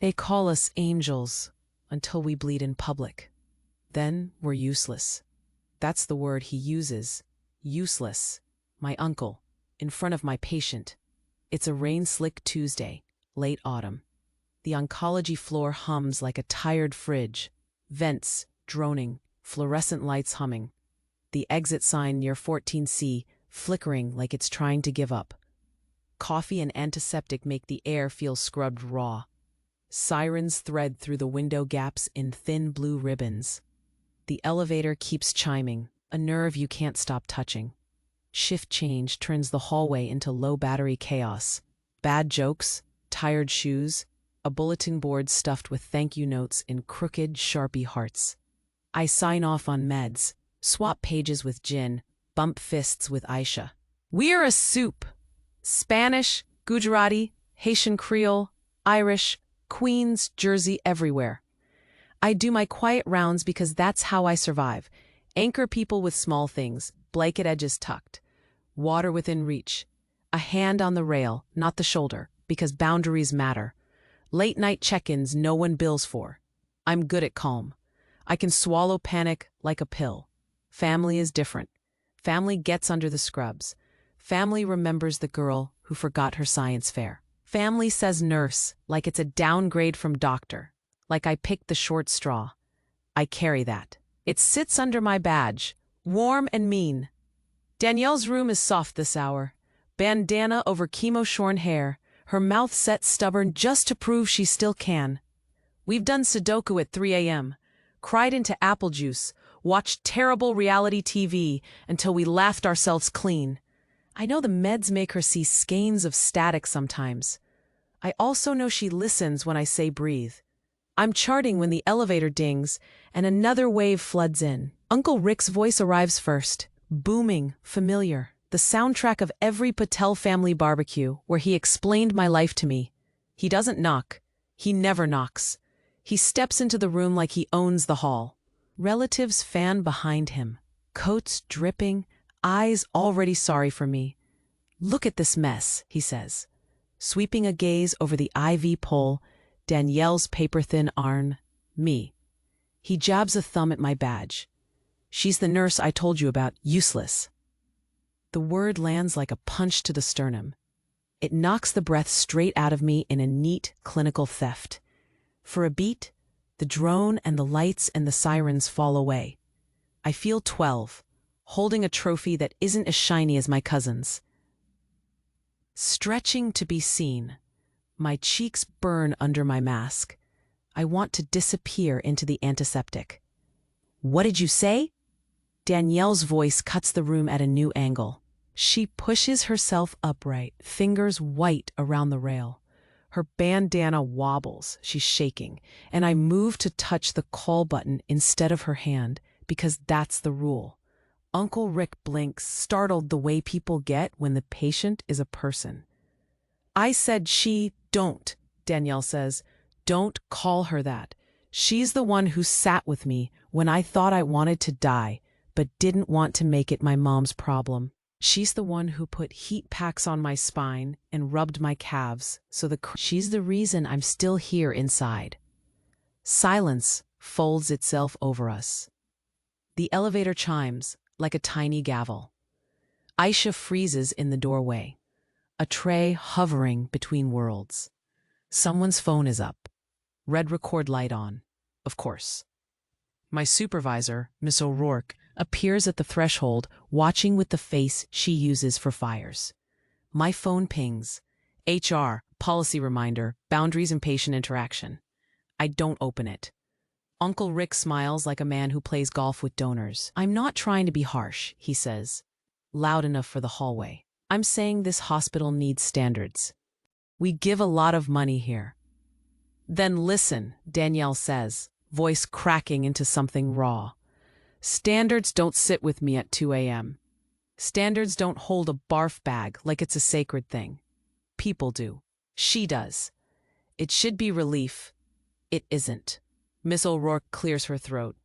They call us angels until we bleed in public. Then we're useless. That's the word he uses. Useless. My uncle, in front of my patient. It's a rain-slick Tuesday, late autumn. The oncology floor hums like a tired fridge. Vents droning, fluorescent lights humming. The exit sign near 14C flickering like it's trying to give up. Coffee and antiseptic make the air feel scrubbed raw. Sirens thread through the window gaps in thin blue ribbons. The elevator keeps chiming, a nerve you can't stop touching. Shift change turns the hallway into low-battery chaos. Bad jokes, tired shoes, a bulletin board stuffed with thank you notes in crooked, Sharpie hearts. I sign off on meds, swap pages with Jin, bump fists with Aisha. We're a soup. Spanish, Gujarati, Haitian Creole, Irish, Queens, Jersey, everywhere. I do my quiet rounds because that's how I survive. Anchor people with small things, blanket edges tucked, water within reach, a hand on the rail, not the shoulder, because boundaries matter. Late-night check-ins no one bills for. I'm good at calm. I can swallow panic like a pill. Family is different. Family gets under the scrubs. Family remembers the girl who forgot her science fair. Family says nurse like it's a downgrade from doctor, like I picked the short straw. I carry that. It sits under my badge, warm and mean. Danielle's room is soft this hour. Bandana over chemo-shorn hair, her mouth set stubborn just to prove she still can. We've done Sudoku at 3 a.m., cried into apple juice, watched terrible reality TV until we laughed ourselves clean. I know the meds make her see skeins of static sometimes. I also know she listens when I say breathe. I'm charting when the elevator dings and another wave floods in. Uncle Rick's voice arrives first, booming, familiar, the soundtrack of every Patel family barbecue where he explained my life to me. He doesn't knock. He never knocks. He steps into the room like he owns the hall. Relatives fan behind him, coats dripping, eyes already sorry for me. Look at this mess, he says, sweeping a gaze over the IV pole, Danielle's paper-thin arm, me. He jabs a thumb at my badge. She's the nurse I told you about, useless. The word lands like a punch to the sternum. It knocks the breath straight out of me in a neat, clinical theft. For a beat, the drone and the lights and the sirens fall away. I feel 12, holding a trophy that isn't as shiny as my cousin's. Stretching to be seen. My cheeks burn under my mask. I want to disappear into the antiseptic. What did you say? Danielle's voice cuts the room at a new angle. She pushes herself upright, fingers white around the rail. Her bandana wobbles, she's shaking, and I move to touch the call button instead of her hand, because that's the rule. Uncle Rick blinks, startled the way people get when the patient is a person. I said don't, Danielle says. Don't call her that. She's the one who sat with me when I thought I wanted to die, but didn't want to make it my mom's problem. She's the one who put heat packs on my spine and rubbed my calves, so she's the reason I'm still here inside. Silence folds itself over us. The elevator chimes like a tiny gavel. Aisha freezes in the doorway, a tray hovering between worlds. Someone's phone is up. Red record light on, of course. My supervisor, Miss O'Rourke, appears at the threshold, watching with the face she uses for fires. My phone pings. HR, policy reminder, boundaries and patient interaction. I don't open it. Uncle Rick smiles like a man who plays golf with donors. I'm not trying to be harsh, he says, loud enough for the hallway. I'm saying this hospital needs standards. We give a lot of money here. Then listen, Danielle says, voice cracking into something raw. Standards don't sit with me at 2 a.m. Standards don't hold a barf bag like it's a sacred thing. People do. She does. It should be relief. It isn't. Miss O'Rourke clears her throat.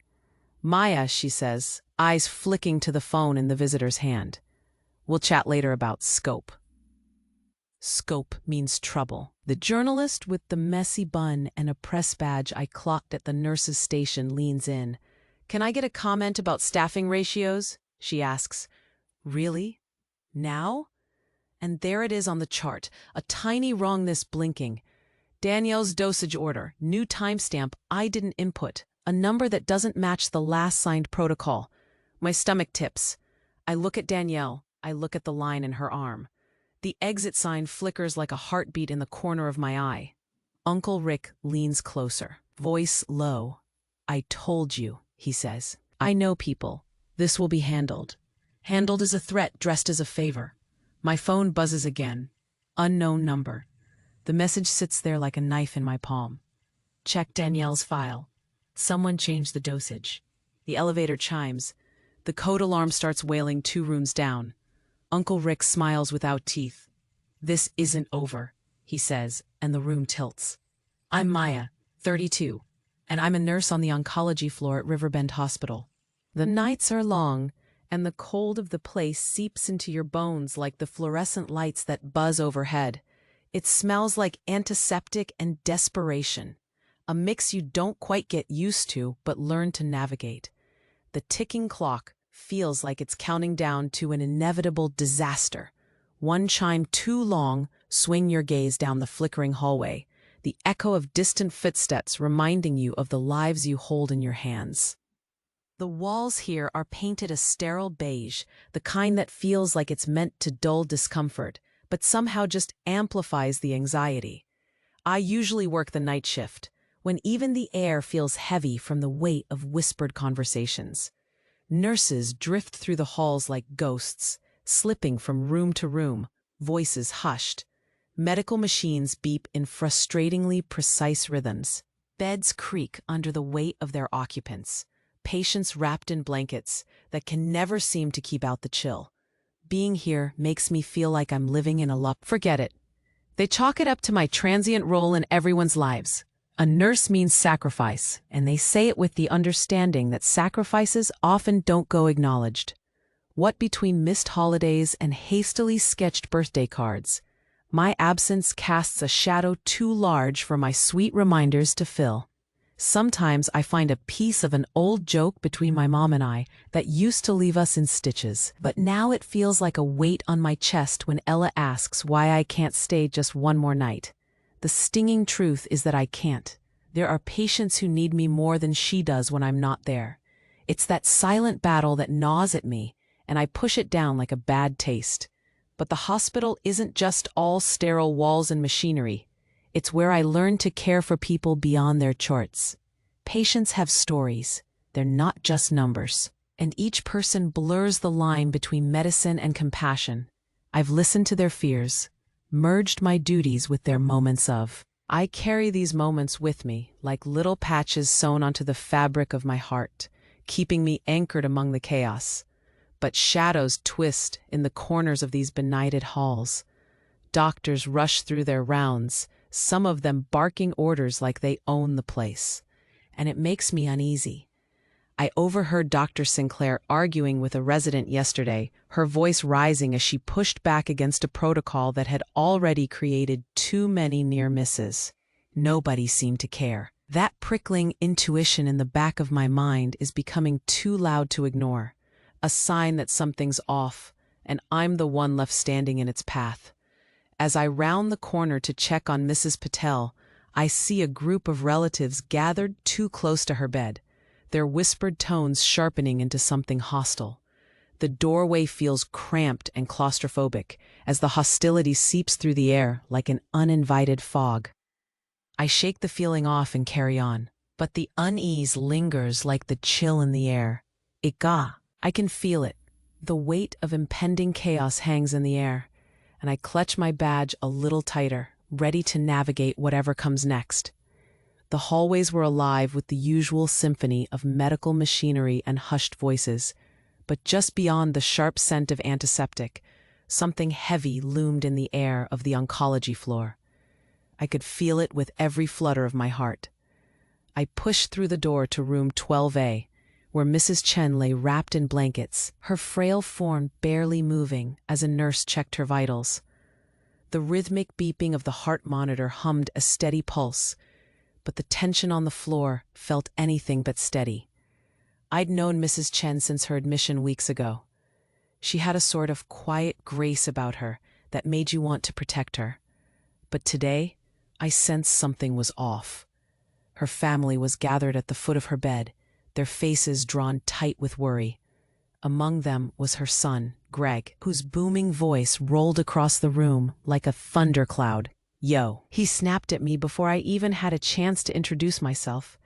Maya, she says, eyes flicking to the phone in the visitor's hand. We'll chat later about scope. Scope means trouble. The journalist with the messy bun and a press badge I clocked at the nurse's station leans in. "Can I get a comment about staffing ratios?" she asks. "Really? Now?" And there it is on the chart, a tiny wrongness blinking. Danielle's dosage order, new timestamp I didn't input, a number that doesn't match the last signed protocol. My stomach tips. I look at Danielle. I look at the line in her arm. The exit sign flickers like a heartbeat in the corner of my eye. Uncle Rick leans closer, voice low. "I told you," he says. "I know people. This will be handled." Handled as a threat dressed as a favor. My phone buzzes again. Unknown number. The message sits there like a knife in my palm. Check Danielle's file. Someone changed the dosage. The elevator chimes. The code alarm starts wailing 2 rooms down. Uncle Rick smiles without teeth. "This isn't over," he says, and the room tilts. I'm Maya, 32, and I'm a nurse on the oncology floor at Riverbend Hospital. The nights are long, and the cold of the place seeps into your bones like the fluorescent lights that buzz overhead. It smells like antiseptic and desperation, a mix you don't quite get used to but learn to navigate. The ticking clock feels like it's counting down to an inevitable disaster. One chime too long, swing your gaze down the flickering hallway, the echo of distant footsteps reminding you of the lives you hold in your hands. The walls here are painted a sterile beige, the kind that feels like it's meant to dull discomfort, but somehow just amplifies the anxiety. I usually work the night shift, when even the air feels heavy from the weight of whispered conversations. Nurses drift through the halls like ghosts, slipping from room to room, voices hushed. Medical machines beep in frustratingly precise rhythms. Beds creak under the weight of their occupants. Patients wrapped in blankets that can never seem to keep out the chill. Being here makes me feel like I'm living in a loop. Forget it. They chalk it up to my transient role in everyone's lives. A nurse means sacrifice, and they say it with the understanding that sacrifices often don't go acknowledged. What between missed holidays and hastily sketched birthday cards, my absence casts a shadow too large for my sweet reminders to fill. Sometimes I find a piece of an old joke between my mom and I that used to leave us in stitches, but now it feels like a weight on my chest when Ella asks why I can't stay just one more night. The stinging truth is that I can't. There are patients who need me more than she does when I'm not there. It's that silent battle that gnaws at me, and I push it down like a bad taste. But the hospital isn't just all sterile walls and machinery. It's where I learn to care for people beyond their charts. Patients have stories. They're not just numbers. And each person blurs the line between medicine and compassion. I've listened to their fears, merged my duties with their moments of. I carry these moments with me, like little patches sewn onto the fabric of my heart, keeping me anchored among the chaos. But shadows twist in the corners of these benighted halls. Doctors rush through their rounds, some of them barking orders like they own the place. And it makes me uneasy. I overheard Dr. Sinclair arguing with a resident yesterday, her voice rising as she pushed back against a protocol that had already created too many near misses. Nobody seemed to care. That prickling intuition in the back of my mind is becoming too loud to ignore, a sign that something's off, and I'm the one left standing in its path. As I round the corner to check on Mrs. Patel, I see a group of relatives gathered too close to her bed, their whispered tones sharpening into something hostile. The doorway feels cramped and claustrophobic as the hostility seeps through the air like an uninvited fog. I shake the feeling off and carry on, but the unease lingers like the chill in the air. I can feel it. The weight of impending chaos hangs in the air, and I clutch my badge a little tighter, ready to navigate whatever comes next. The hallways were alive with the usual symphony of medical machinery and hushed voices, but just beyond the sharp scent of antiseptic, something heavy loomed in the air of the oncology floor. I could feel it with every flutter of my heart. I pushed through the door to room 12A, where Mrs. Chen lay wrapped in blankets, her frail form barely moving as a nurse checked her vitals. The rhythmic beeping of the heart monitor hummed a steady pulse, but the tension on the floor felt anything but steady. I'd known Mrs. Chen since her admission weeks ago. She had a sort of quiet grace about her that made you want to protect her. But today, I sensed something was off. Her family was gathered at the foot of her bed, their faces drawn tight with worry. Among them was her son, Greg, whose booming voice rolled across the room like a thundercloud. "Yo," he snapped at me before I even had a chance to introduce myself.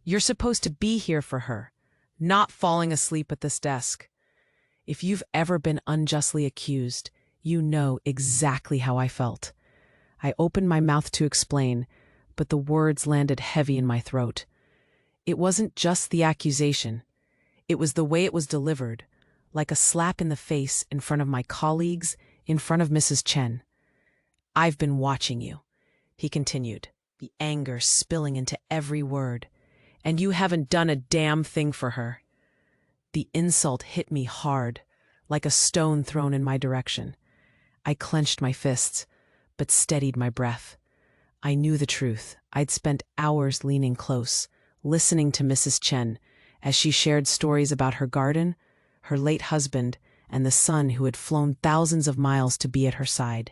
"You're supposed to be here for her, not falling asleep at this desk." If you've ever been unjustly accused, you know exactly how I felt. I opened my mouth to explain, but the words landed heavy in my throat. It wasn't just the accusation. It was the way it was delivered, like a slap in the face in front of my colleagues, in front of Mrs. Chen. "I've been watching you," he continued, the anger spilling into every word. "And you haven't done a damn thing for her." The insult hit me hard, like a stone thrown in my direction. I clenched my fists, but steadied my breath. I knew the truth. I'd spent hours leaning close, listening to Mrs. Chen as she shared stories about her garden, her late husband, and the son who had flown thousands of miles to be at her side.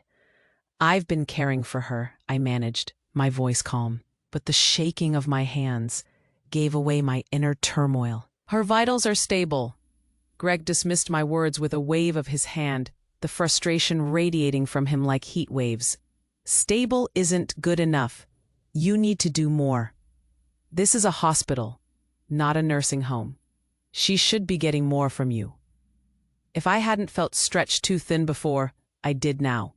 "I've been caring for her," I managed, my voice calm, but the shaking of my hands gave away my inner turmoil. "Her vitals are stable." Greg dismissed my words with a wave of his hand, the frustration radiating from him like heat waves. "Stable isn't good enough. You need to do more. This is a hospital, not a nursing home. She should be getting more from you." If I hadn't felt stretched too thin before, I did now.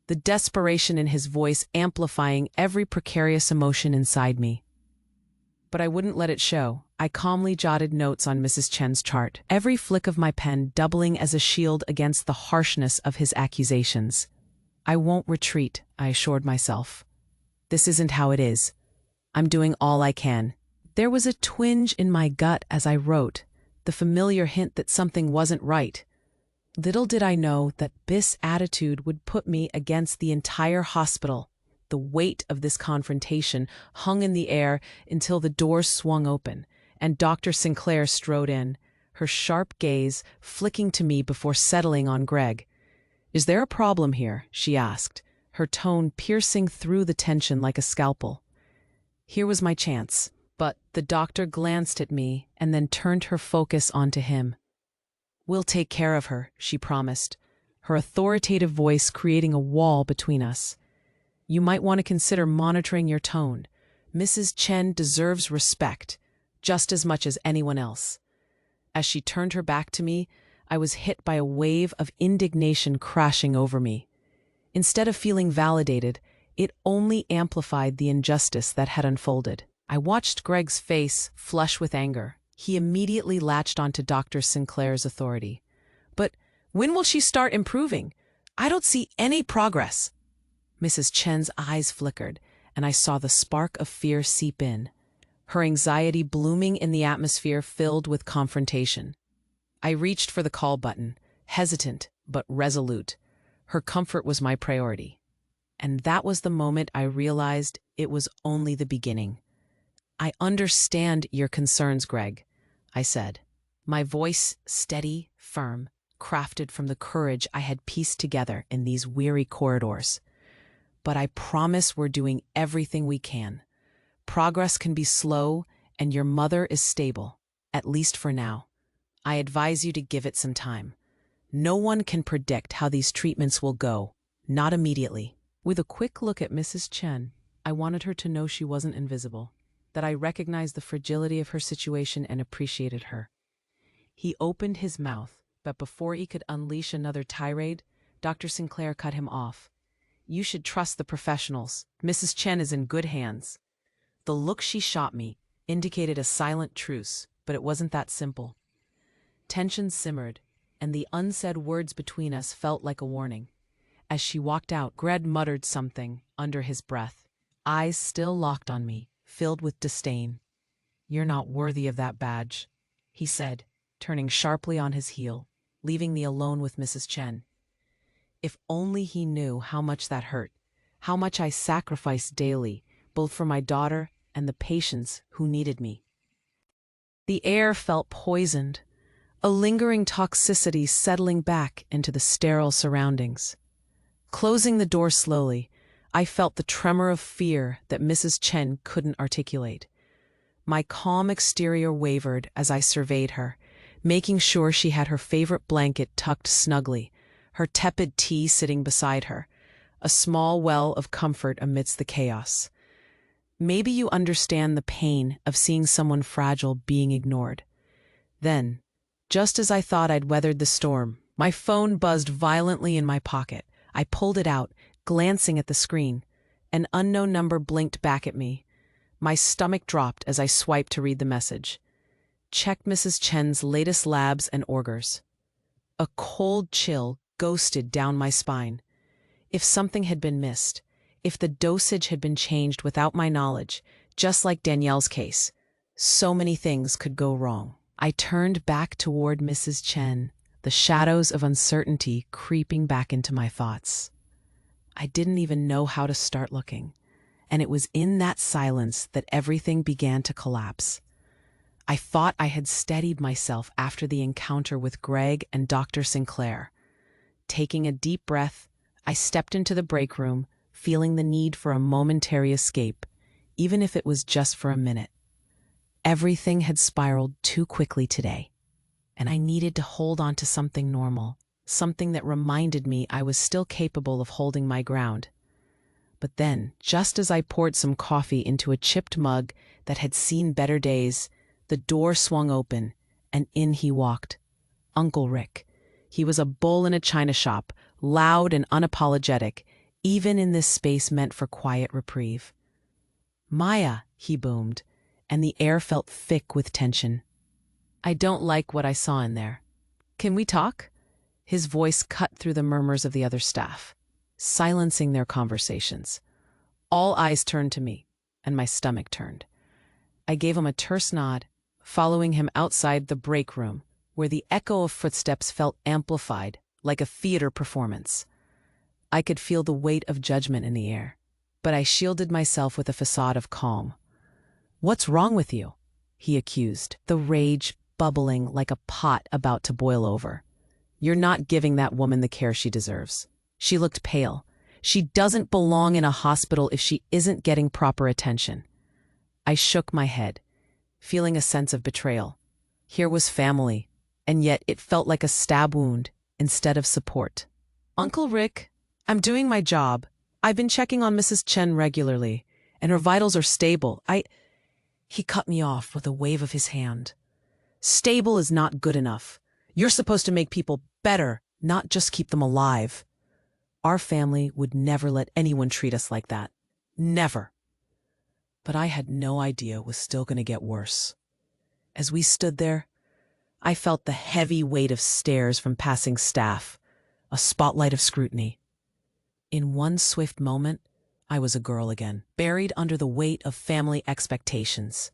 The desperation in his voice amplifying every precarious emotion inside me. But I wouldn't let it show. I calmly jotted notes on Mrs. Chen's chart, every flick of my pen doubling as a shield against the harshness of his accusations. "I won't retreat," I assured myself. "This isn't how it is. I'm doing all I can." There was a twinge in my gut as I wrote, the familiar hint that something wasn't right. Little did I know that this attitude would put me against the entire hospital. The weight of this confrontation hung in the air until the doors swung open, and Dr. Sinclair strode in, her sharp gaze flicking to me before settling on Greg. "Is there a problem here?" she asked, her tone piercing through the tension like a scalpel. Here was my chance, but the doctor glanced at me and then turned her focus onto him. "We'll take care of her," she promised, her authoritative voice creating a wall between us. "You might want to consider monitoring your tone. Mrs. Chen deserves respect, just as much as anyone else." As she turned her back to me, I was hit by a wave of indignation crashing over me. Instead of feeling validated, it only amplified the injustice that had unfolded. I watched Greg's face flush with anger. He immediately latched onto Dr. Sinclair's authority. "But when will she start improving? I don't see any progress." Mrs. Chen's eyes flickered, and I saw the spark of fear seep in, her anxiety blooming in the atmosphere filled with confrontation. I reached for the call button, hesitant but resolute. Her comfort was my priority. And that was the moment I realized it was only the beginning. "I understand your concerns, Greg," I said, my voice steady, firm, crafted from the courage I had pieced together in these weary corridors. "But I promise we're doing everything we can. Progress can be slow, and your mother is stable, at least for now. I advise you to give it some time. No one can predict how these treatments will go, not immediately." With a quick look at Mrs. Chen, I wanted her to know she wasn't invisible, that I recognized the fragility of her situation and appreciated her. He opened his mouth, but before he could unleash another tirade, Dr. Sinclair cut him off. "You should trust the professionals. Mrs. Chen is in good hands." The look she shot me indicated a silent truce, but it wasn't that simple. Tension simmered, and the unsaid words between us felt like a warning. As she walked out, Greg muttered something under his breath, eyes still locked on me, filled with disdain. "You're not worthy of that badge," he said, turning sharply on his heel, leaving me alone with Mrs. Chen. If only he knew how much that hurt, how much I sacrificed daily, both for my daughter and the patients who needed me. The air felt poisoned, a lingering toxicity settling back into the sterile surroundings. Closing the door slowly, I felt the tremor of fear that Mrs. Chen couldn't articulate. My calm exterior wavered as I surveyed her, making sure she had her favorite blanket tucked snugly, her tepid tea sitting beside her, a small well of comfort amidst the chaos. Maybe you understand the pain of seeing someone fragile being ignored. Then, just as I thought I'd weathered the storm, my phone buzzed violently in my pocket. I pulled it out, glancing at the screen. An unknown number blinked back at me. My stomach dropped as I swiped to read the message. Checked Mrs. Chen's latest labs and orders. A cold chill ghosted down my spine. If something had been missed, if the dosage had been changed without my knowledge, just like Danielle's case, so many things could go wrong. I turned back toward Mrs. Chen, the shadows of uncertainty creeping back into my thoughts. I didn't even know how to start looking, and it was in that silence that everything began to collapse. I thought I had steadied myself after the encounter with Greg and Dr. Sinclair. Taking a deep breath, I stepped into the break room, feeling the need for a momentary escape, even if it was just for a minute. Everything had spiraled too quickly today, and I needed to hold on to something normal, something that reminded me I was still capable of holding my ground. But then, just as I poured some coffee into a chipped mug that had seen better days, the door swung open, and in he walked. Uncle Rick. He was a bull in a china shop, loud and unapologetic, even in this space meant for quiet reprieve. "Maya," he boomed, and the air felt thick with tension. "I don't like what I saw in there. Can we talk?" His voice cut through the murmurs of the other staff, silencing their conversations. All eyes turned to me, and my stomach turned. I gave him a terse nod, following him outside the break room, where the echo of footsteps felt amplified, like a theater performance. I could feel the weight of judgment in the air, but I shielded myself with a facade of calm. "What's wrong with you?" he accused, the rage bubbling like a pot about to boil over. "You're not giving that woman the care she deserves." She looked pale. "She doesn't belong in a hospital if she isn't getting proper attention." I shook my head, feeling a sense of betrayal. Here was family, and yet it felt like a stab wound instead of support. "Uncle Rick, I'm doing my job. I've been checking on Mrs. Chen regularly, and her vitals are stable. He cut me off with a wave of his hand. "Stable is not good enough. You're supposed to make people better, not just keep them alive. Our family would never let anyone treat us like that. Never." But I had no idea it was still going to get worse. As we stood there, I felt the heavy weight of stares from passing staff, a spotlight of scrutiny. In one swift moment, I was a girl again, buried under the weight of family expectations.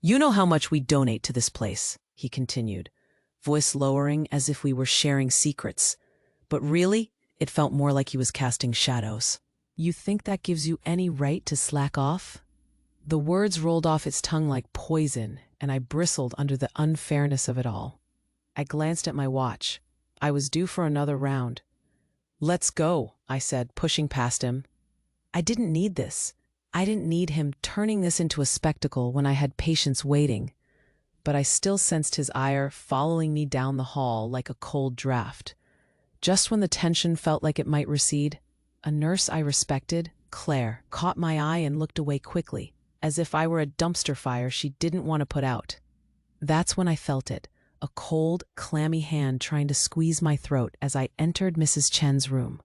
"You know how much we donate to this place," he continued, voice lowering as if we were sharing secrets. But really, it felt more like he was casting shadows. "You think that gives you any right to slack off?" The words rolled off its tongue like poison, and I bristled under the unfairness of it all. I glanced at my watch. I was due for another round. "Let's go," I said, pushing past him. I didn't need this. I didn't need him turning this into a spectacle when I had patients waiting. But I still sensed his ire following me down the hall like a cold draft. Just when the tension felt like it might recede, a nurse I respected, Claire, caught my eye and looked away quickly, as if I were a dumpster fire she didn't want to put out. That's when I felt it, a cold, clammy hand trying to squeeze my throat as I entered Mrs. Chen's room.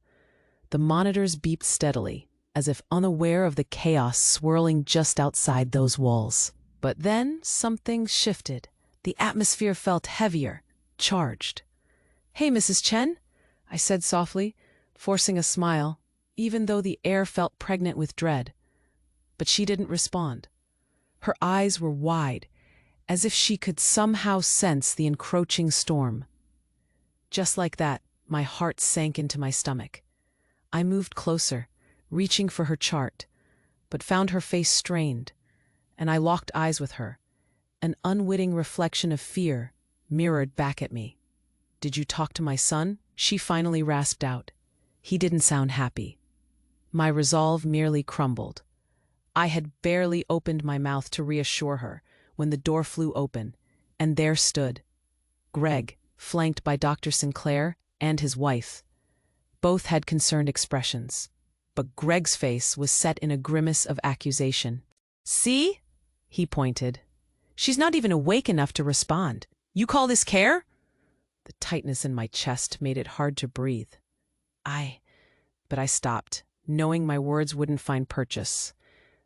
The monitors beeped steadily, as if unaware of the chaos swirling just outside those walls. But then something shifted. The atmosphere felt heavier, charged. "Hey, Mrs. Chen," I said softly, forcing a smile, even though the air felt pregnant with dread. But she didn't respond. Her eyes were wide, as if she could somehow sense the encroaching storm. Just like that, my heart sank into my stomach. I moved closer, reaching for her chart, but found her face strained, and I locked eyes with her, an unwitting reflection of fear mirrored back at me. "Did you talk to my son?" she finally rasped out. He didn't sound happy. My resolve merely crumbled. I had barely opened my mouth to reassure her when the door flew open, and there stood Greg, flanked by Dr. Sinclair and his wife. Both had concerned expressions, but Greg's face was set in a grimace of accusation. "See?" he pointed. "She's not even awake enough to respond. You call this care?" The tightness in my chest made it hard to breathe. But I stopped, knowing my words wouldn't find purchase.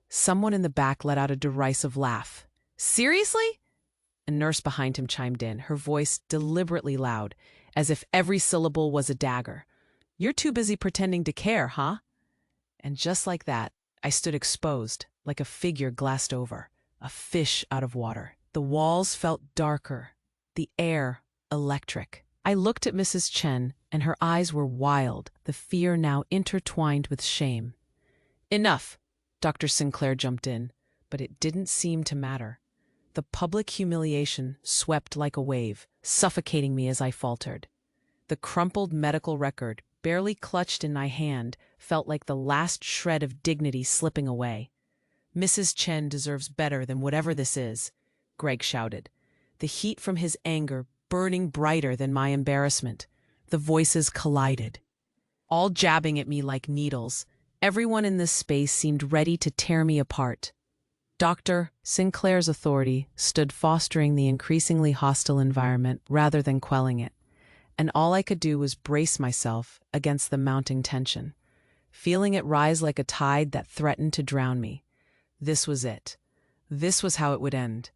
Someone in the back let out a derisive laugh. "Seriously?" A nurse behind him chimed in, her voice deliberately loud, as if every syllable was a dagger. "You're too busy pretending to care, huh?" And just like that, I stood exposed, like a figure glassed over, a fish out of water. The walls felt darker, the air electric. I looked at Mrs. Chen, and her eyes were wild, the fear now intertwined with shame. "Enough!" Dr. Sinclair jumped in, but it didn't seem to matter. The public humiliation swept like a wave, suffocating me as I faltered. The crumpled medical record, barely clutched in my hand, felt like the last shred of dignity slipping away. "Mrs. Chen deserves better than whatever this is," Greg shouted, the heat from his anger burning brighter than my embarrassment. The voices collided, all jabbing at me like needles. Everyone in this space seemed ready to tear me apart. Dr. Sinclair's authority stood fostering the increasingly hostile environment rather than quelling it, and all I could do was brace myself against the mounting tension, feeling it rise like a tide that threatened to drown me. This was it. This was how it would end,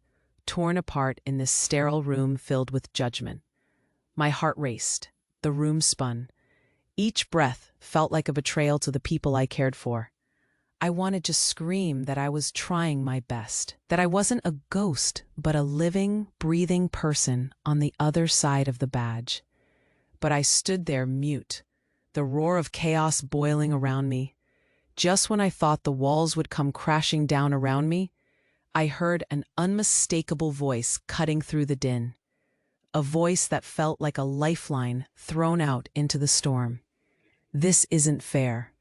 torn apart in this sterile room filled with judgment. My heart raced. The room spun. Each breath felt like a betrayal to the people I cared for. I wanted to scream that I was trying my best, that I wasn't a ghost, but a living, breathing person on the other side of the badge. But I stood there mute, the roar of chaos boiling around me. Just when I thought the walls would come crashing down around me, I heard an unmistakable voice cutting through the din. A voice that felt like a lifeline thrown out into the storm. "This isn't fair."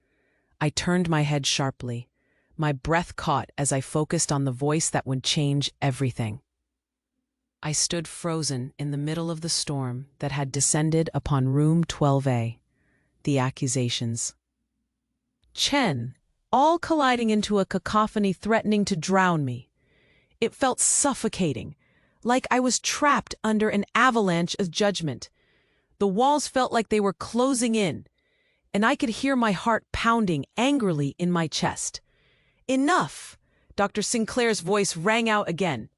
I turned my head sharply. My breath caught as I focused on the voice that would change everything. I stood frozen in the middle of the storm that had descended upon room 12A. The accusations. Chen, all colliding into a cacophony threatening to drown me. It felt suffocating, like I was trapped under an avalanche of judgment. The walls felt like they were closing in, and I could hear my heart pounding angrily in my chest. "Enough!" Dr. Sinclair's voice rang out again,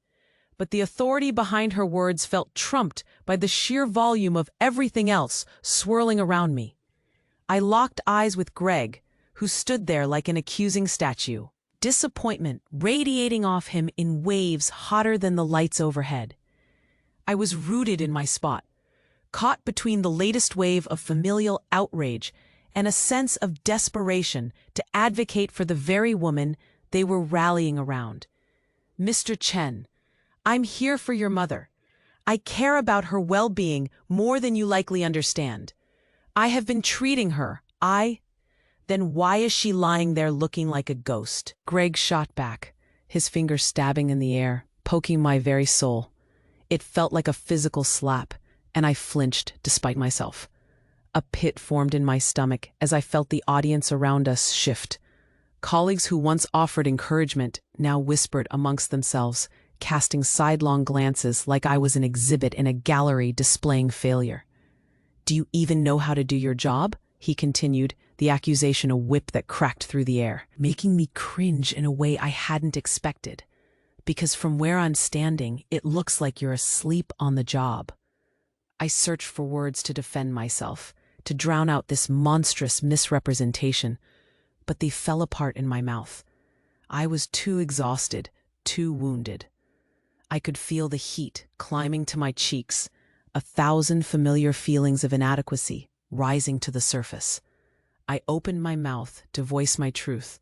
but the authority behind her words felt trumped by the sheer volume of everything else swirling around me. I locked eyes with Greg, who stood there like an accusing statue, disappointment radiating off him in waves hotter than the lights overhead. I was rooted in my spot, caught between the latest wave of familial outrage and a sense of desperation to advocate for the very woman they were rallying around. "Mr. Chen, I'm here for your mother. I care about her well-being more than you likely understand. I have been treating her. Then why is she lying there looking like a ghost?" Greg shot back, his finger stabbing in the air, poking my very soul. It felt like a physical slap, and I flinched despite myself. A pit formed in my stomach as I felt the audience around us shift. Colleagues who once offered encouragement now whispered amongst themselves, casting sidelong glances like I was an exhibit in a gallery displaying failure. "Do you even know how to do your job?" he continued, the accusation a whip that cracked through the air, making me cringe in a way I hadn't expected. "Because from where I'm standing, it looks like you're asleep on the job." I searched for words to defend myself, to drown out this monstrous misrepresentation, but they fell apart in my mouth. I was too exhausted, too wounded. I could feel the heat climbing to my cheeks, 1,000 familiar feelings of inadequacy rising to the surface. I opened my mouth to voice my truth,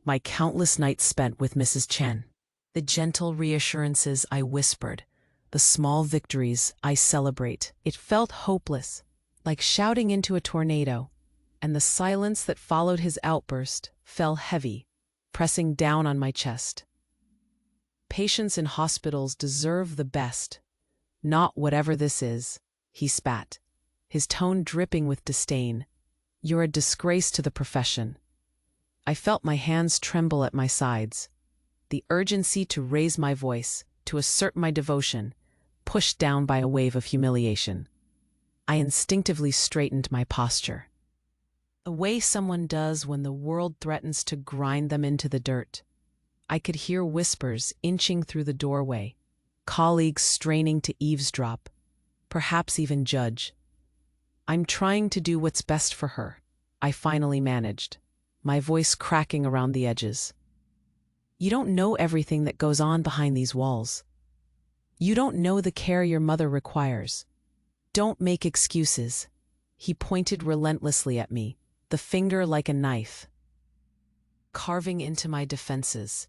my countless nights spent with Mrs. Chen. The gentle reassurances I whispered, the small victories I celebrate. It felt hopeless, like shouting into a tornado, and the silence that followed his outburst fell heavy, pressing down on my chest. Patients in hospitals deserve the best, not whatever this is, he spat, his tone dripping with disdain. You're a disgrace to the profession. I felt my hands tremble at my sides. The urgency to raise my voice, to assert my devotion, pushed down by a wave of humiliation. I instinctively straightened my posture, the way someone does when the world threatens to grind them into the dirt. I could hear whispers inching through the doorway, colleagues straining to eavesdrop, perhaps even judge. I'm trying to do what's best for her, I finally managed, my voice cracking around the edges. You don't know everything that goes on behind these walls. You don't know the care your mother requires. Don't make excuses. He pointed relentlessly at me, the finger like a knife, carving into my defenses.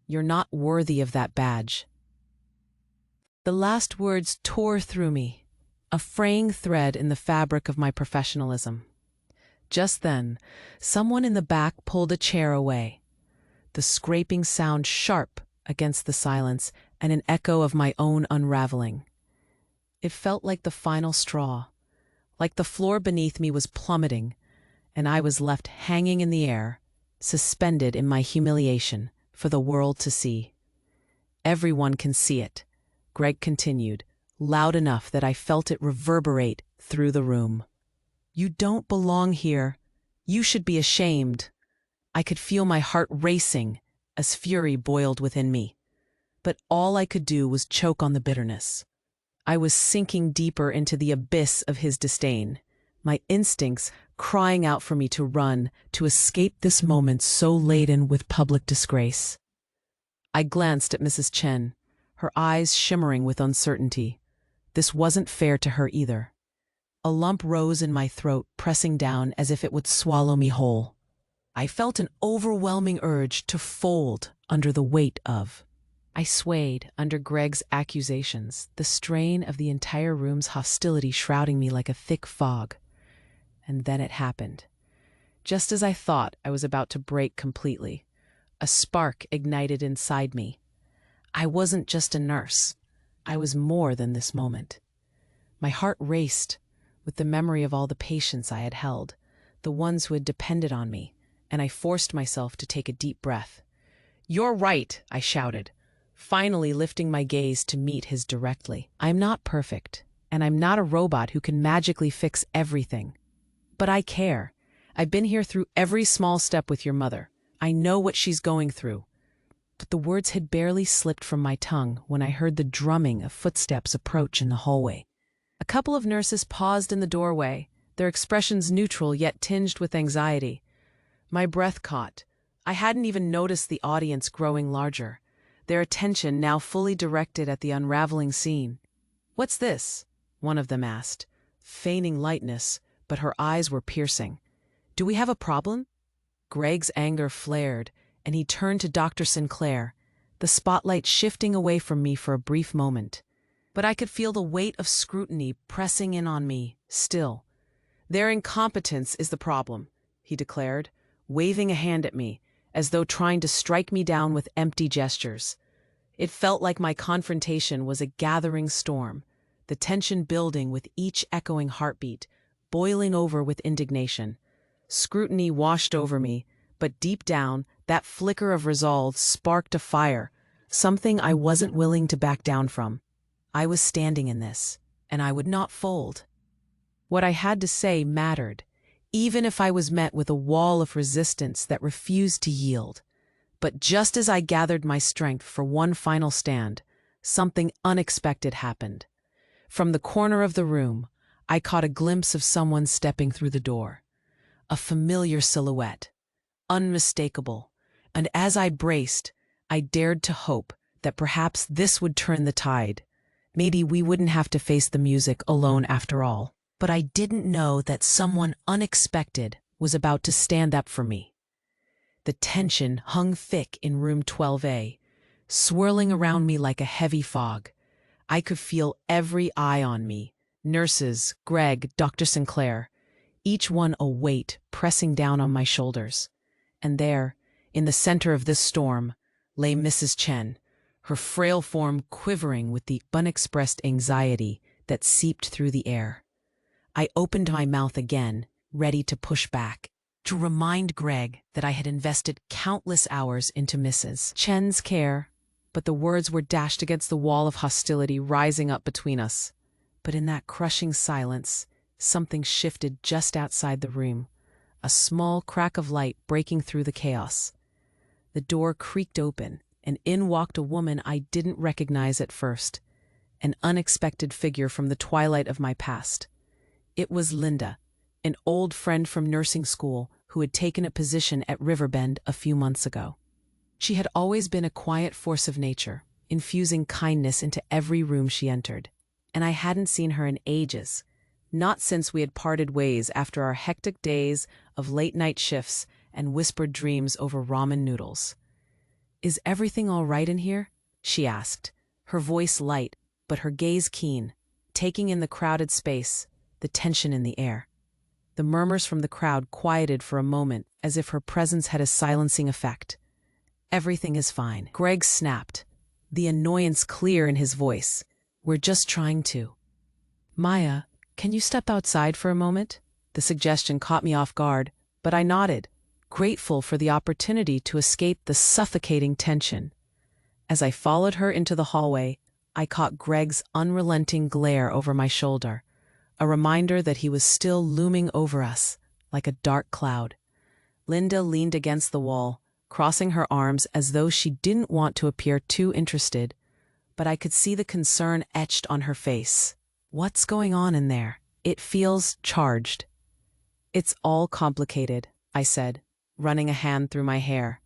You're not worthy of that badge. The last words tore through me, a fraying thread in the fabric of my professionalism. Just then, someone in the back pulled a chair away, the scraping sound sharp against the silence and an echo of my own unraveling. It felt like the final straw, like the floor beneath me was plummeting, and I was left hanging in the air, suspended in my humiliation for the world to see. Everyone can see it, Greg continued, loud enough that I felt it reverberate through the room. You don't belong here. You should be ashamed. I could feel my heart racing as fury boiled within me. But all I could do was choke on the bitterness. I was sinking deeper into the abyss of his disdain, my instincts crying out for me to run, to escape this moment so laden with public disgrace. I glanced at Mrs. Chen, her eyes shimmering with uncertainty. This wasn't fair to her either. A lump rose in my throat, pressing down as if it would swallow me whole. I felt an overwhelming urge to fold under the weight of. I swayed under Greg's accusations, the strain of the entire room's hostility shrouding me like a thick fog. And then it happened. Just as I thought I was about to break completely, a spark ignited inside me. I wasn't just a nurse. I was more than this moment. My heart raced with the memory of all the patients I had held, the ones who had depended on me, and I forced myself to take a deep breath. "You're right," I shouted, finally lifting my gaze to meet his directly. I'm not perfect, and I'm not a robot who can magically fix everything. But I care. I've been here through every small step with your mother. I know what she's going through. But the words had barely slipped from my tongue when I heard the drumming of footsteps approach in the hallway. A couple of nurses paused in the doorway, their expressions neutral yet tinged with anxiety. My breath caught. I hadn't even noticed the audience growing larger, their attention now fully directed at the unraveling scene. "What's this?" one of them asked, feigning lightness, but her eyes were piercing. "Do we have a problem?" Greg's anger flared, and he turned to Dr. Sinclair, the spotlight shifting away from me for a brief moment. But I could feel the weight of scrutiny pressing in on me, still. "Their incompetence is the problem," he declared, waving a hand at me, as though trying to strike me down with empty gestures. It felt like my confrontation was a gathering storm, the tension building with each echoing heartbeat, boiling over with indignation. Scrutiny washed over me, but deep down, that flicker of resolve sparked a fire, something I wasn't willing to back down from. I was standing in this, and I would not fold. What I had to say mattered, even if I was met with a wall of resistance that refused to yield. But just as I gathered my strength for one final stand, something unexpected happened. From the corner of the room, I caught a glimpse of someone stepping through the door. A familiar silhouette, unmistakable, and as I braced, I dared to hope that perhaps this would turn the tide. Maybe we wouldn't have to face the music alone after all. But I didn't know that someone unexpected was about to stand up for me. The tension hung thick in room 12A, swirling around me like a heavy fog. I could feel every eye on me. Nurses, Greg, Dr. Sinclair, each one a weight pressing down on my shoulders. And there, in the center of this storm, lay Mrs. Chen, her frail form quivering with the unexpressed anxiety that seeped through the air. I opened my mouth again, ready to push back, to remind Greg that I had invested countless hours into Mrs. Chen's care, but the words were dashed against the wall of hostility rising up between us. But in that crushing silence, something shifted just outside the room, a small crack of light breaking through the chaos. The door creaked open, and in walked a woman I didn't recognize at first, an unexpected figure from the twilight of my past. It was Linda, an old friend from nursing school who had taken a position at Riverbend a few months ago. She had always been a quiet force of nature, infusing kindness into every room she entered. And I hadn't seen her in ages, not since we had parted ways after our hectic days of late-night shifts and whispered dreams over ramen noodles. "Is everything all right in here?" she asked, her voice light, but her gaze keen, taking in the crowded space, the tension in the air. The murmurs from the crowd quieted for a moment, as if her presence had a silencing effect. "Everything is fine," Greg snapped, the annoyance clear in his voice. "We're just trying to." "Maya, can you step outside for a moment?" The suggestion caught me off guard, but I nodded, grateful for the opportunity to escape the suffocating tension. As I followed her into the hallway, I caught Greg's unrelenting glare over my shoulder, a reminder that he was still looming over us like a dark cloud. Linda leaned against the wall, crossing her arms as though she didn't want to appear too interested, but I could see the concern etched on her face. "What's going on in there? It feels charged." "It's all complicated," I said, running a hand through my hair.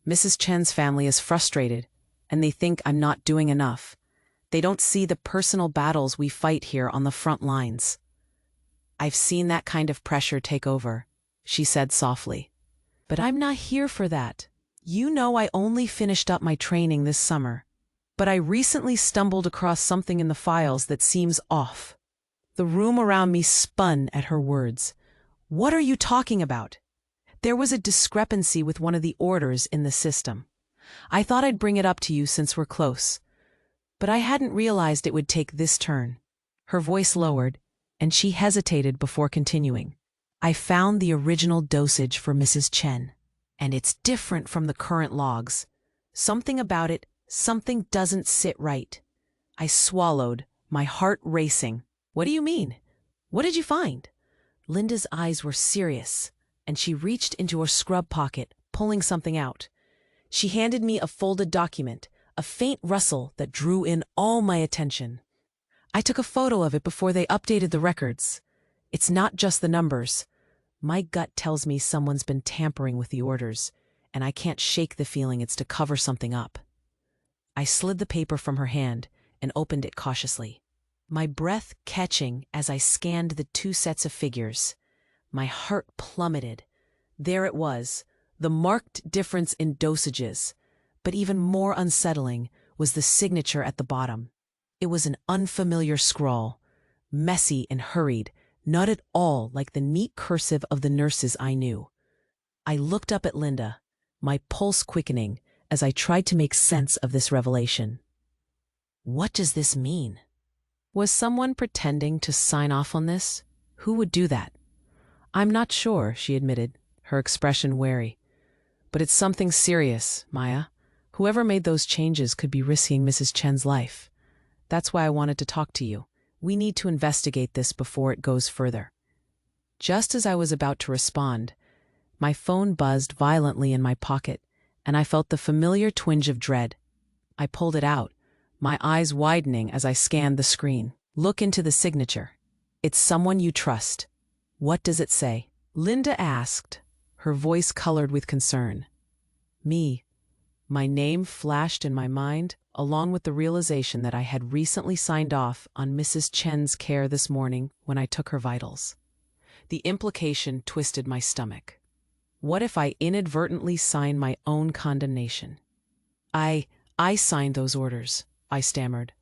"Mrs. Chen's family is frustrated, and they think I'm not doing enough. They don't see the personal battles we fight here on the front lines." "I've seen that kind of pressure take over," she said softly. "But I'm not here for that. You know I only finished up my training this summer. But I recently stumbled across something in the files that seems off." The room around me spun at her words. "What are you talking about?" "There was a discrepancy with one of the orders in the system. I thought I'd bring it up to you since we're close. But I hadn't realized it would take this turn." Her voice lowered, and she hesitated before continuing. "I found the original dosage for Mrs. Chen, and it's different from the current logs. Something about it, something doesn't sit right." I swallowed, my heart racing. "What do you mean? What did you find?" Linda's eyes were serious, and she reached into her scrub pocket, pulling something out. She handed me a folded document, a faint rustle that drew in all my attention. "I took a photo of it before they updated the records. It's not just the numbers. My gut tells me someone's been tampering with the orders, and I can't shake the feeling it's to cover something up." I slid the paper from her hand and opened it cautiously, my breath catching as I scanned the two sets of figures. My heart plummeted. There it was, the marked difference in dosages, but even more unsettling was the signature at the bottom. It was an unfamiliar scrawl, messy and hurried, not at all like the neat cursive of the nurses I knew. I looked up at Linda, my pulse quickening as I tried to make sense of this revelation. "What does this mean? Was someone pretending to sign off on this? Who would do that?" "I'm not sure," she admitted, her expression wary. "But it's something serious, Maya. Whoever made those changes could be risking Mrs. Chen's life. That's why I wanted to talk to you. We need to investigate this before it goes further." Just as I was about to respond, my phone buzzed violently in my pocket, and I felt the familiar twinge of dread. I pulled it out, my eyes widening as I scanned the screen. "Look into the signature. It's someone you trust. What does it say?" Linda asked, her voice colored with concern. "Me." My name flashed in my mind, along with the realization that I had recently signed off on Mrs. Chen's care this morning when I took her vitals. The implication twisted my stomach. What if I inadvertently signed my own condemnation? I signed those orders, I stammered.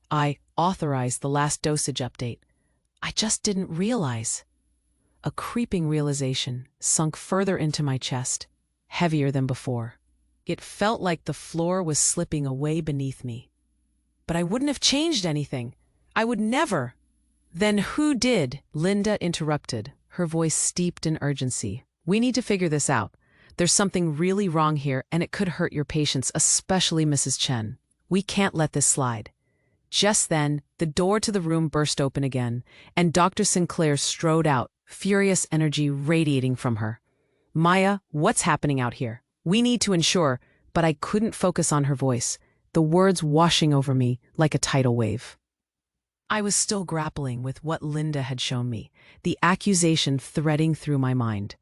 I authorized the last dosage update. I just didn't realize. A creeping realization sunk further into my chest, heavier than before. It felt like the floor was slipping away beneath me. But I wouldn't have changed anything. I would never. Then who did? Linda interrupted, her voice steeped in urgency. We need to figure this out. There's something really wrong here, and it could hurt your patients, especially Mrs. Chen. We can't let this slide. Just then, the door to the room burst open again, and Dr. Sinclair strode out, furious energy radiating from her. Maya, what's happening out here? We need to ensure, but I couldn't focus on her voice, the words washing over me like a tidal wave. I was still grappling with what Linda had shown me, the accusation threading through my mind.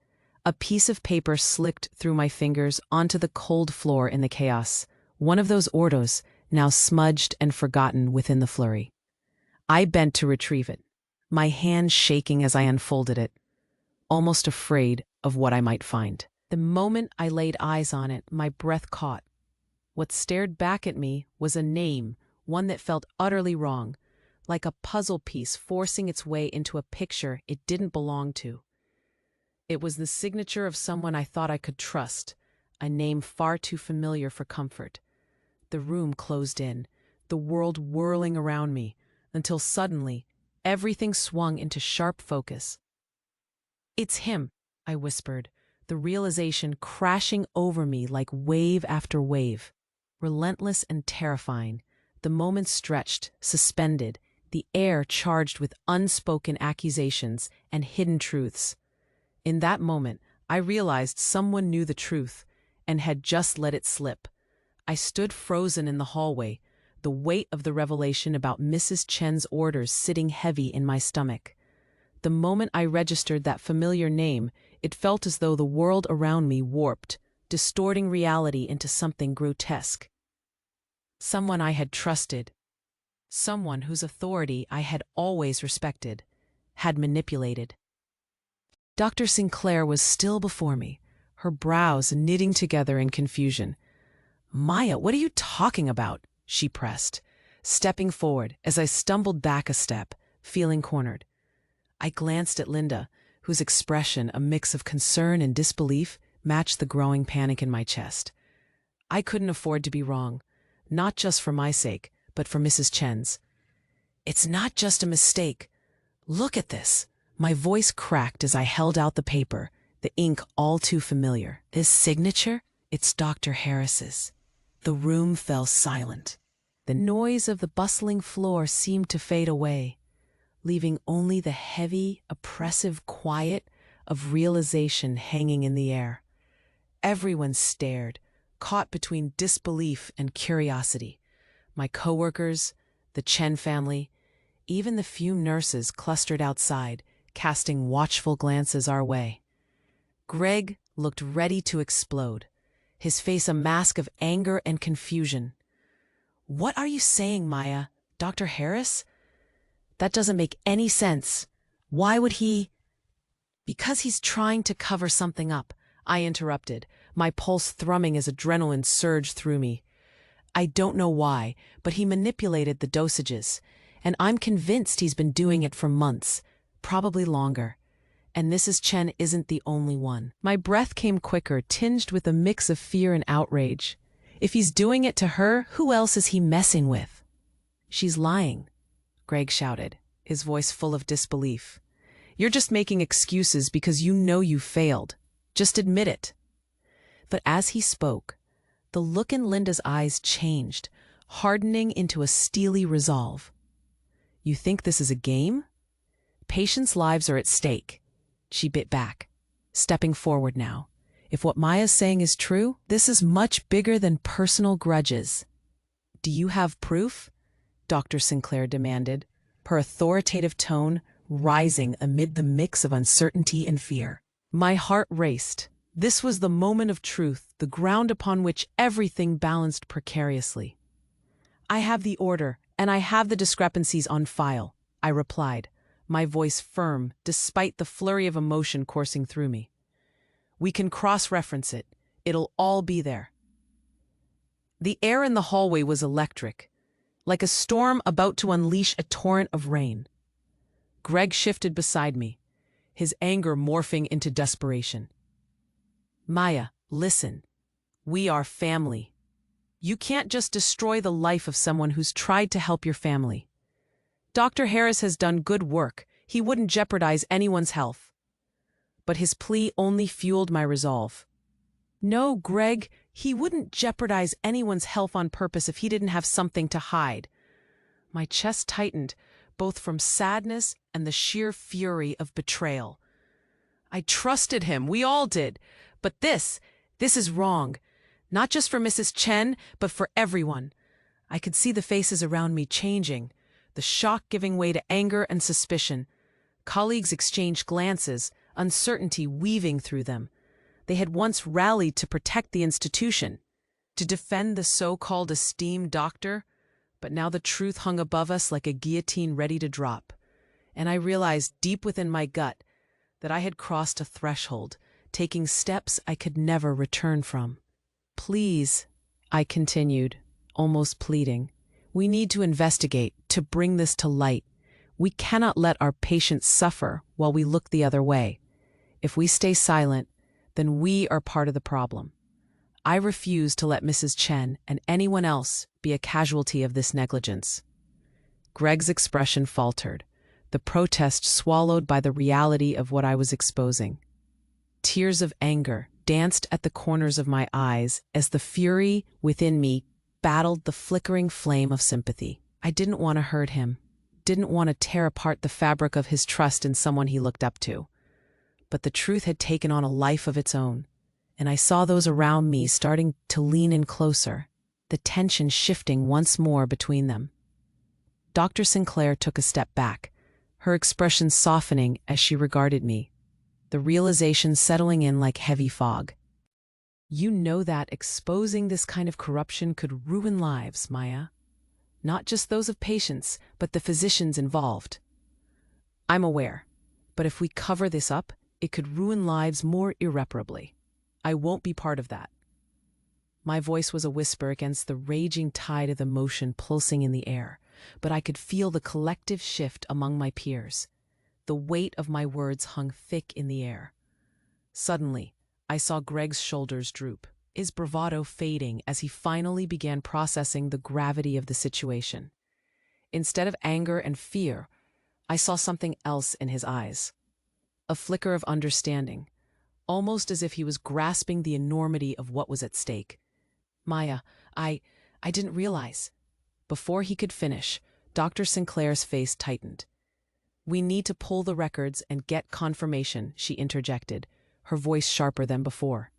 A piece of paper slipped through my fingers onto the cold floor in the chaos, one of those ordos, now smudged and forgotten within the flurry. I bent to retrieve it, my hand shaking as I unfolded it, almost afraid of what I might find. The moment I laid eyes on it, my breath caught. What stared back at me was a name, one that felt utterly wrong, like a puzzle piece forcing its way into a picture it didn't belong to. It was the signature of someone I thought I could trust, a name far too familiar for comfort. The room closed in, the world whirling around me, until suddenly, everything swung into sharp focus. It's him, I whispered, the realization crashing over me like wave after wave. Relentless and terrifying, the moment stretched, suspended, the air charged with unspoken accusations and hidden truths. In that moment, I realized someone knew the truth and had just let it slip. I stood frozen in the hallway, the weight of the revelation about Mrs. Chen's orders sitting heavy in my stomach. The moment I registered that familiar name, it felt as though the world around me warped, distorting reality into something grotesque. Someone I had trusted, someone whose authority I had always respected, had manipulated. Dr. Sinclair was still before me, her brows knitting together in confusion. Maya, what are you talking about? She pressed, stepping forward as I stumbled back a step, feeling cornered. I glanced at Linda, whose expression, a mix of concern and disbelief, matched the growing panic in my chest. I couldn't afford to be wrong, not just for my sake, but for Mrs. Chen's. It's not just a mistake. Look at this. My voice cracked as I held out the paper, the ink all too familiar. This signature? It's Dr. Harris's. The room fell silent. The noise of the bustling floor seemed to fade away, leaving only the heavy, oppressive quiet of realization hanging in the air. Everyone stared, caught between disbelief and curiosity. My coworkers, the Chen family, even the few nurses clustered outside, casting watchful glances our way. Greg looked ready to explode, his face a mask of anger and confusion. What are you saying, Maya? Dr. Harris? That doesn't make any sense. Why would he? Because he's trying to cover something up, I interrupted, my pulse thrumming as adrenaline surged through me. I don't know why, but he manipulated the dosages, and I'm convinced he's been doing it for months, probably longer. And Mrs. Chen isn't the only one. My breath came quicker, tinged with a mix of fear and outrage. If he's doing it to her, who else is he messing with? She's lying, Greg shouted, his voice full of disbelief. You're just making excuses because you know you failed. Just admit it. But as he spoke, the look in Linda's eyes changed, hardening into a steely resolve. You think this is a game? Patients' lives are at stake. She bit back, stepping forward now. If what Maya's saying is true, this is much bigger than personal grudges. Do you have proof? Dr. Sinclair demanded, her authoritative tone rising amid the mix of uncertainty and fear. My heart raced. This was the moment of truth, the ground upon which everything balanced precariously. I have the order, and I have the discrepancies on file, I replied, my voice firm despite the flurry of emotion coursing through me. "We can cross-reference it. It'll all be there." The air in the hallway was electric, like a storm about to unleash a torrent of rain. Greg shifted beside me, his anger morphing into desperation. "Maya, listen. We are family. You can't just destroy the life of someone who's tried to help your family. Dr. Harris has done good work. He wouldn't jeopardize anyone's health." But his plea only fueled my resolve. "No, Greg, he wouldn't jeopardize anyone's health on purpose if he didn't have something to hide." My chest tightened, both from sadness and the sheer fury of betrayal. I trusted him, we all did, but this is wrong. Not just for Mrs. Chen, but for everyone. I could see the faces around me changing, the shock giving way to anger and suspicion. Colleagues exchanged glances, uncertainty weaving through them. They had once rallied to protect the institution, to defend the so-called esteemed doctor, but now the truth hung above us like a guillotine ready to drop. And I realized deep within my gut that I had crossed a threshold, taking steps I could never return from. "Please," I continued, almost pleading, "we need to investigate, to bring this to light. We cannot let our patients suffer while we look the other way. If we stay silent, then we are part of the problem. I refuse to let Mrs. Chen and anyone else be a casualty of this negligence." Greg's expression faltered, the protest swallowed by the reality of what I was exposing. Tears of anger danced at the corners of my eyes as the fury within me battled the flickering flame of sympathy. I didn't want to hurt him, didn't want to tear apart the fabric of his trust in someone he looked up to. But the truth had taken on a life of its own, and I saw those around me starting to lean in closer, the tension shifting once more between them. Dr. Sinclair took a step back, her expression softening as she regarded me, the realization settling in like heavy fog. "You know that exposing this kind of corruption could ruin lives, Maya. Not just those of patients, but the physicians involved." "I'm aware, but if we cover this up, it could ruin lives more irreparably. I won't be part of that." My voice was a whisper against the raging tide of emotion pulsing in the air, but I could feel the collective shift among my peers. The weight of my words hung thick in the air. Suddenly, I saw Greg's shoulders droop, his bravado fading as he finally began processing the gravity of the situation. Instead of anger and fear, I saw something else in his eyes. A flicker of understanding, almost as if he was grasping the enormity of what was at stake. "Maya, I didn't realize." Before he could finish, Dr. Sinclair's face tightened. "We need to pull the records and get confirmation," she interjected, her voice sharper than before,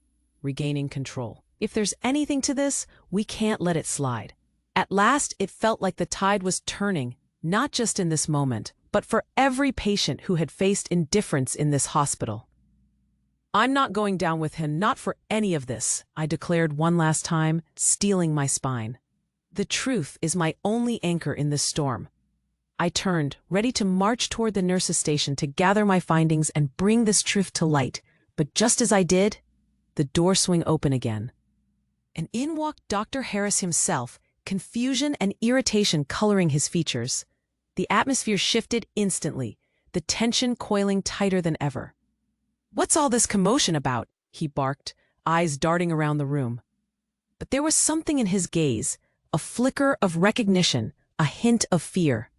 regaining control. "If there's anything to this, we can't let it slide." At last, it felt like the tide was turning, not just in this moment, but for every patient who had faced indifference in this hospital. "I'm not going down with him, not for any of this," I declared one last time, steeling my spine. "The truth is my only anchor in this storm." I turned, ready to march toward the nurse's station to gather my findings and bring this truth to light. But just as I did, the door swung open again. And in walked Dr. Harris himself, confusion and irritation coloring his features. The atmosphere shifted instantly, the tension coiling tighter than ever. "What's all this commotion about?" he barked, eyes darting around the room. But there was something in his gaze, a flicker of recognition, a hint of fear.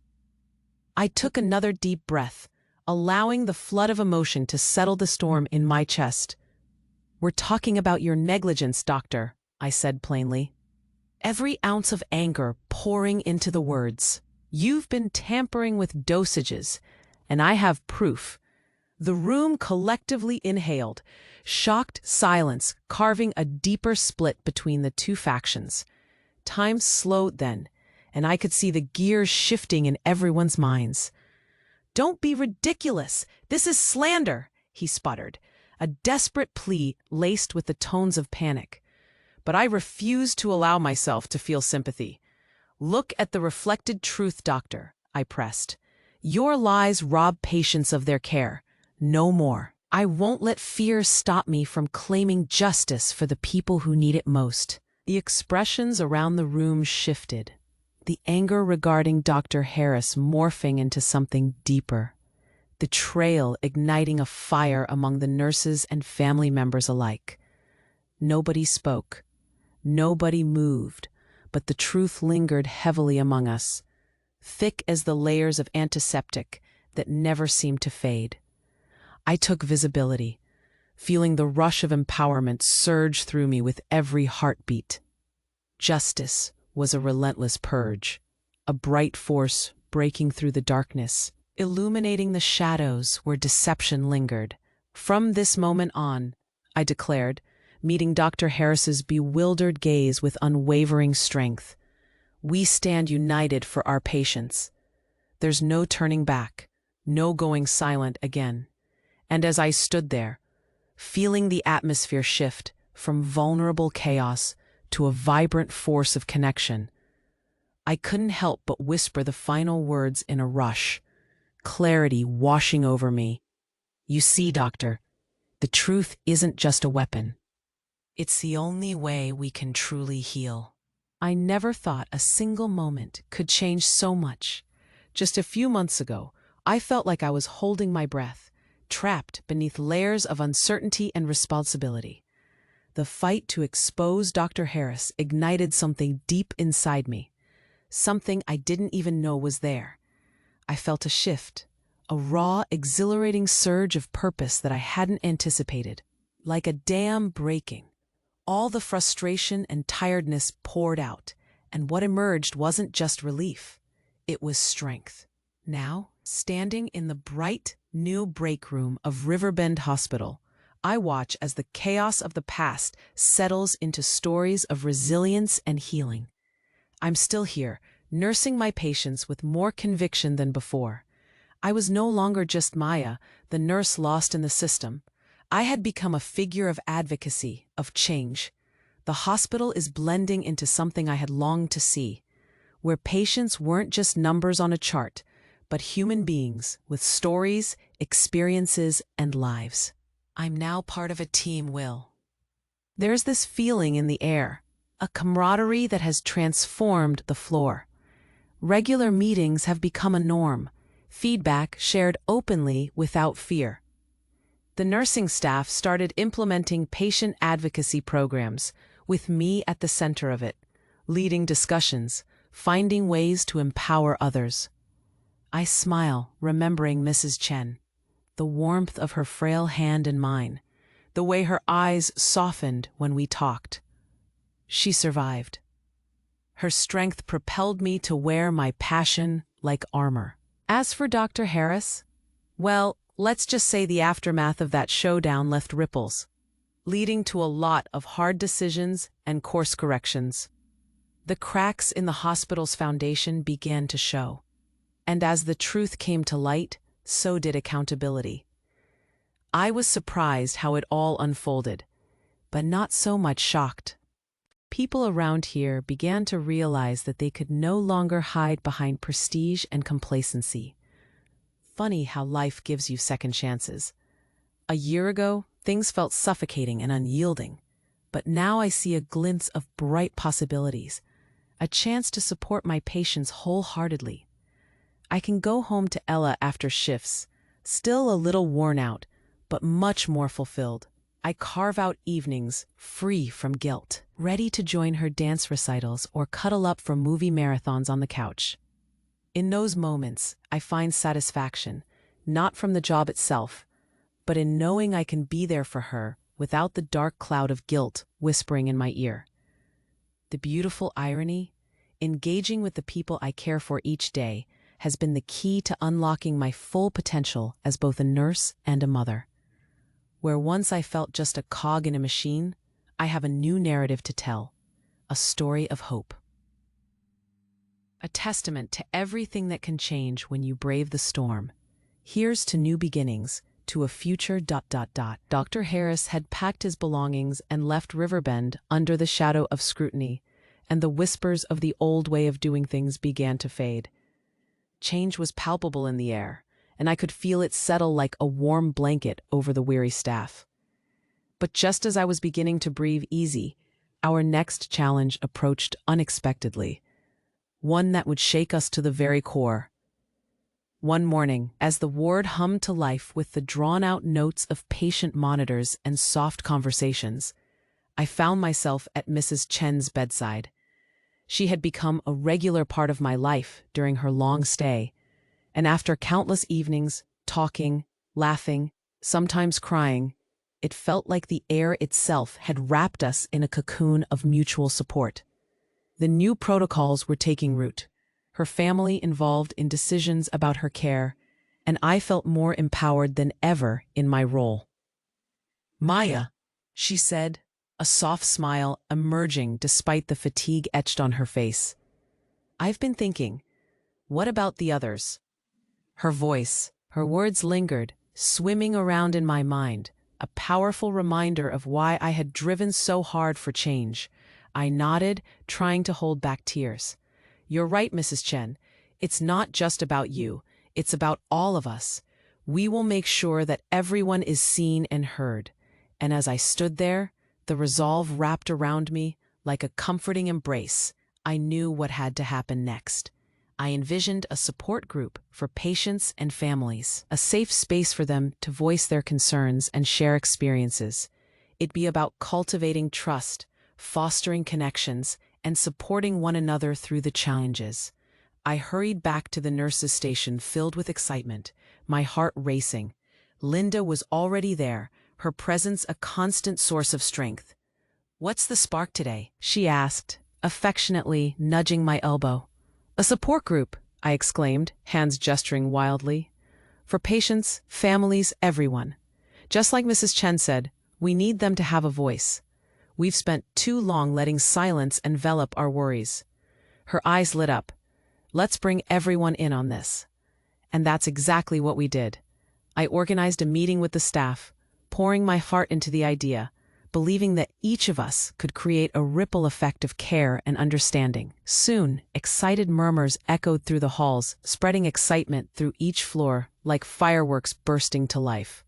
I took another deep breath, allowing the flood of emotion to settle the storm in my chest. "We're talking about your negligence, doctor," I said plainly, every ounce of anger pouring into the words. "You've been tampering with dosages, and I have proof." The room collectively inhaled, shocked silence carving a deeper split between the two factions. Time slowed then, and I could see the gears shifting in everyone's minds. "Don't be ridiculous! This is slander!" he sputtered, a desperate plea laced with the tones of panic. But I refused to allow myself to feel sympathy. "Look at the reflected truth, doctor," I pressed. Your lies rob patients of their care. No more. I won't let fear stop me from claiming justice for the people who need it most." The expressions around the room shifted, the anger regarding Dr. Harris morphing into something deeper, the trail igniting a fire among the nurses and family members alike. Nobody spoke. Nobody moved, but the truth lingered heavily among us, thick as the layers of antiseptic that never seemed to fade. I took visibility, feeling the rush of empowerment surge through me with every heartbeat. Justice was a relentless purge, a bright force breaking through the darkness, illuminating the shadows where deception lingered. "From this moment on," I declared, meeting Dr. Harris's bewildered gaze with unwavering strength, "we stand united for our patients. There's no turning back, no going silent again." And as I stood there, feeling the atmosphere shift from vulnerable chaos to a vibrant force of connection, I couldn't help but whisper the final words in a rush, clarity washing over me. "You see, Doctor, the truth isn't just a weapon. It's the only way we can truly heal." I never thought a single moment could change so much. Just a few months ago, I felt like I was holding my breath, trapped beneath layers of uncertainty and responsibility. The fight to expose Dr. Harris ignited something deep inside me, something I didn't even know was there. I felt a shift, a raw, exhilarating surge of purpose that I hadn't anticipated. Like a dam breaking, all the frustration and tiredness poured out, and what emerged wasn't just relief, it was strength. Now, standing in the bright, new break room of Riverbend Hospital, I watch as the chaos of the past settles into stories of resilience and healing. I'm still here, nursing my patients with more conviction than before. I was no longer just Maya, the nurse lost in the system. I had become a figure of advocacy, of change. The hospital is blending into something I had longed to see, where patients weren't just numbers on a chart, but human beings with stories, experiences, and lives. I'm now part of a team, Will. There's this feeling in the air, a camaraderie that has transformed the floor. Regular meetings have become a norm, feedback shared openly without fear. The nursing staff started implementing patient advocacy programs, with me at the center of it, leading discussions, finding ways to empower others. I smile, remembering Mrs. Chen, the warmth of her frail hand in mine, the way her eyes softened when we talked. She survived. Her strength propelled me to wear my passion like armor. As for Dr. Harris, well, let's just say the aftermath of that showdown left ripples, leading to a lot of hard decisions and course corrections. The cracks in the hospital's foundation began to show. And as the truth came to light, so did accountability. I was surprised how it all unfolded, but not so much shocked. People around here began to realize that they could no longer hide behind prestige and complacency. Funny how life gives you second chances. A year ago, things felt suffocating and unyielding, but now I see a glimpse of bright possibilities, a chance to support my patients wholeheartedly. I can go home to Ella after shifts, still a little worn out, but much more fulfilled. I carve out evenings free from guilt, ready to join her dance recitals or cuddle up for movie marathons on the couch. In those moments, I find satisfaction, not from the job itself, but in knowing I can be there for her without the dark cloud of guilt whispering in my ear. The beautiful irony, engaging with the people I care for each day, has been the key to unlocking my full potential as both a nurse and a mother. Where once I felt just a cog in a machine, I have a new narrative to tell, a story of hope. A testament to everything that can change when you brave the storm. Here's to new beginnings, to a future... Dr. Harris had packed his belongings and left Riverbend under the shadow of scrutiny, and the whispers of the old way of doing things began to fade. change was palpable in the air, and I could feel it settle like a warm blanket over the weary staff. But just as I was beginning to breathe easy, our next challenge approached unexpectedly, one that would shake us to the very core. One morning, as the ward hummed to life with the drawn-out notes of patient monitors and soft conversations, I found myself at Mrs. Chen's bedside. She had become a regular part of my life during her long stay, and after countless evenings, talking, laughing, sometimes crying, it felt like the air itself had wrapped us in a cocoon of mutual support. The new protocols were taking root, her family involved in decisions about her care, and I felt more empowered than ever in my role. "Maya," she said, a soft smile emerging despite the fatigue etched on her face. "I've been thinking, what about the others?" Her voice, her words lingered, swimming around in my mind, a powerful reminder of why I had driven so hard for change. I nodded, trying to hold back tears. "You're right, Mrs. Chen. It's not just about you. It's about all of us. We will make sure that everyone is seen and heard." And as I stood there, the resolve wrapped around me like a comforting embrace, I knew what had to happen next. I envisioned a support group for patients and families, a safe space for them to voice their concerns and share experiences. It'd be about cultivating trust, fostering connections, and supporting one another through the challenges. I hurried back to the nurses' station filled with excitement, my heart racing. Linda was already there, her presence a constant source of strength. "What's the spark today?" she asked, affectionately nudging my elbow. "A support group," I exclaimed, hands gesturing wildly. "For patients, families, everyone. Just like Mrs. Chen said, we need them to have a voice. We've spent too long letting silence envelop our worries." Her eyes lit up. "Let's bring everyone in on this." And that's exactly what we did. I organized a meeting with the staff, pouring my heart into the idea, believing that each of us could create a ripple effect of care and understanding. Soon, excited murmurs echoed through the halls, spreading excitement through each floor like fireworks bursting to life.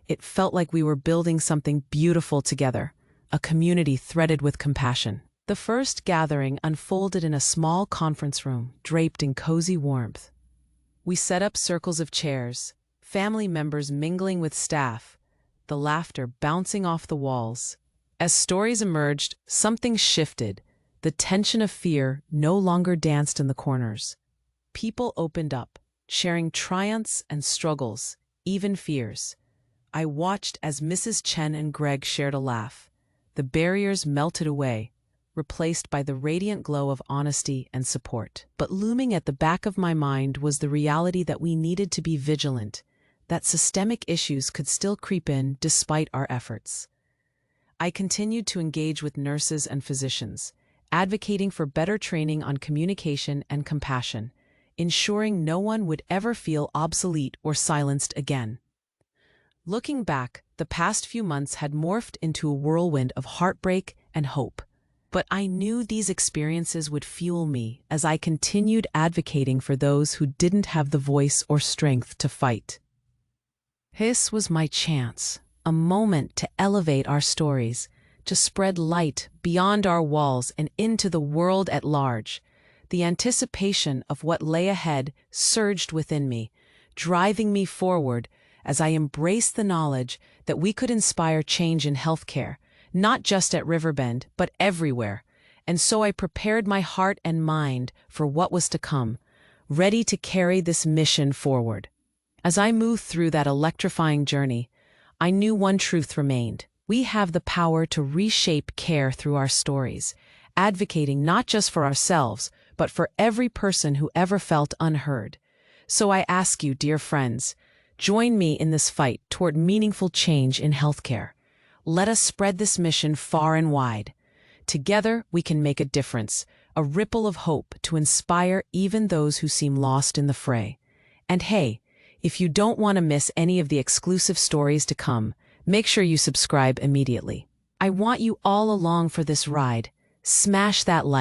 It felt like we were building something beautiful together, a community threaded with compassion. The first gathering unfolded in a small conference room, draped in cozy warmth. We set up circles of chairs, family members mingling with staff, the laughter bouncing off the walls. As stories emerged, something shifted. The tension of fear no longer danced in the corners. People opened up, sharing triumphs and struggles, even fears. I watched as Mrs. Chen and Greg shared a laugh. The barriers melted away, replaced by the radiant glow of honesty and support. But looming at the back of my mind was the reality that we needed to be vigilant, that systemic issues could still creep in despite our efforts. I continued to engage with nurses and physicians, advocating for better training on communication and compassion, ensuring no one would ever feel obsolete or silenced again. Looking back, the past few months had morphed into a whirlwind of heartbreak and hope. But I knew these experiences would fuel me as I continued advocating for those who didn't have the voice or strength to fight. This was my chance, a moment to elevate our stories, to spread light beyond our walls and into the world at large. The anticipation of what lay ahead surged within me, driving me forward as I embraced the knowledge that we could inspire change in healthcare, not just at Riverbend, but everywhere. And so I prepared my heart and mind for what was to come, ready to carry this mission forward. As I moved through that electrifying journey, I knew one truth remained. We have the power to reshape care through our stories, advocating not just for ourselves, but for every person who ever felt unheard. So I ask you, dear friends, join me in this fight toward meaningful change in healthcare. Let us spread this mission far and wide. Together, we can make a difference, a ripple of hope to inspire even those who seem lost in the fray. And hey, if you don't want to miss any of the exclusive stories to come, make sure you subscribe immediately. I want you all along for this ride. Smash that like.